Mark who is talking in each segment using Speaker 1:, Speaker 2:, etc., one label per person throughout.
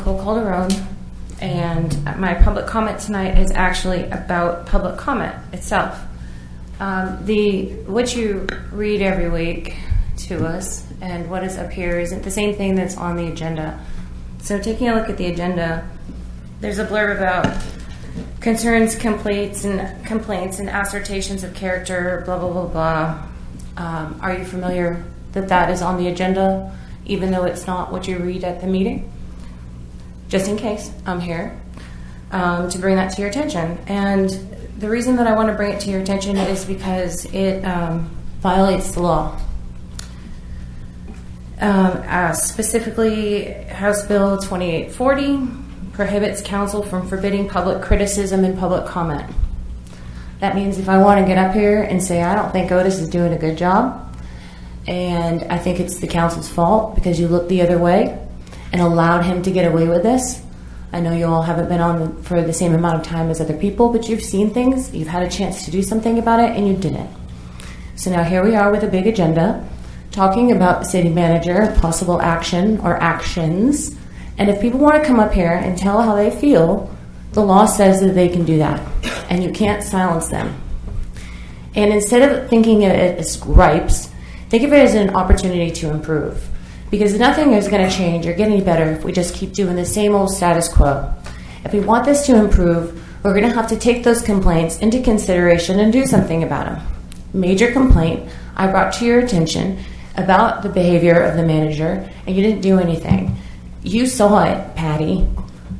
Speaker 1: Nicole Calderon, and my public comment tonight is actually about public comment itself. What you read every week to us and what is up here isn't the same thing that's on the agenda. So taking a look at the agenda, there's a blurb about concerns, complaints, and assertions of character, blah, blah, blah, blah. Are you familiar that is on the agenda, even though it's not what you read at the meeting? Just in case, I'm here to bring that to your attention. And the reason that I want to bring it to your attention is because it violates the law. Specifically, House Bill 2840 prohibits council from forbidding public criticism and public comment. That means if I want to get up here and say, I don't think Otis is doing a good job, and I think it's the council's fault because you looked the other way and allowed him to get away with this. I know you all haven't been on for the same amount of time as other people, but you've seen things, you've had a chance to do something about it, and you didn't. So now here we are with a big agenda, talking about the city manager, possible action or actions. And if people want to come up here and tell how they feel, the law says that they can do that, and you can't silence them. And instead of thinking of it as gripes, think of it as an opportunity to improve. Because nothing is going to change or get any better if we just keep doing the same old status quo. If we want this to improve, we're going to have to take those complaints into consideration and do something about them. Major complaint I brought to your attention about the behavior of the manager, and you didn't do anything. You saw it, Patty,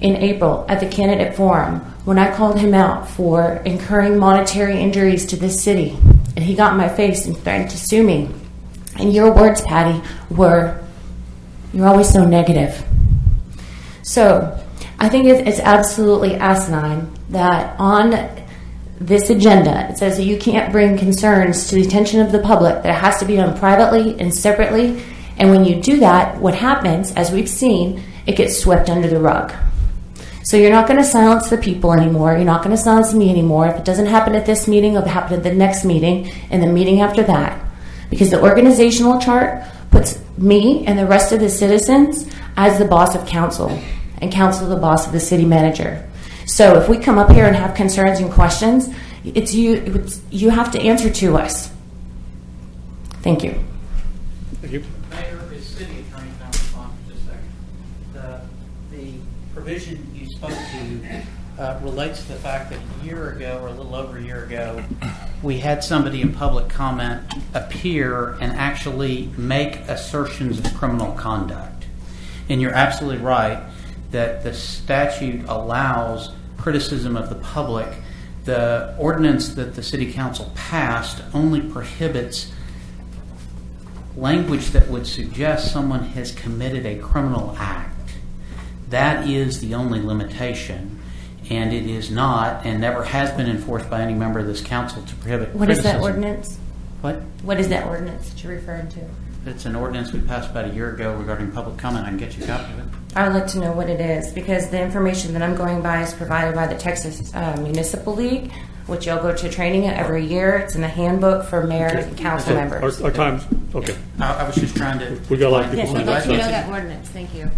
Speaker 1: in April at the candidate forum when I called him out for incurring monetary injuries to this city, and he got in my face and threatened to sue me. And your words, Patty, were, "You're always so negative." So I think it's absolutely asinine that on this agenda it says that you can't bring concerns to the attention of the public, that it has to be done privately and separately. And when you do that, what happens, as we've seen, it gets swept under the rug. So you're not going to silence the people anymore. You're not going to silence me anymore. If it doesn't happen at this meeting, it'll happen at the next meeting and the meeting after that. Because the organizational chart puts me and the rest of the citizens as the boss of council, and council the boss of the city manager. So if we come up here and have concerns and questions, you have to answer to us. Thank you.
Speaker 2: Thank you.
Speaker 3: Mayor, is City Attorney can I respond for just a second? The provision you spoke to relates to the fact that a year ago, or a little over a year ago, we had somebody in public comment appear and actually make assertions of criminal conduct. And you're absolutely right that the statute allows criticism of the public. The ordinance that the City Council passed only prohibits language that would suggest someone has committed a criminal act. That is the only limitation, and it is not and never has been enforced by any member of this council to prohibit
Speaker 1: What
Speaker 3: criticism.
Speaker 1: is that ordinance?
Speaker 3: What
Speaker 1: is that ordinance that you're referring to?
Speaker 3: It's an ordinance we passed about a year ago regarding public comment. I can get you a copy of it.
Speaker 1: I would like to know what it is, because the information that I'm going by is provided by the Texas Municipal League, which you'll go to training every year. It's in the handbook for mayors and council members.
Speaker 2: Our time's okay.
Speaker 3: I was just trying to...
Speaker 2: We got a lot of people
Speaker 1: Yes,
Speaker 2: signed
Speaker 1: I'd
Speaker 2: up.
Speaker 1: like to know that ordinance. Thank you.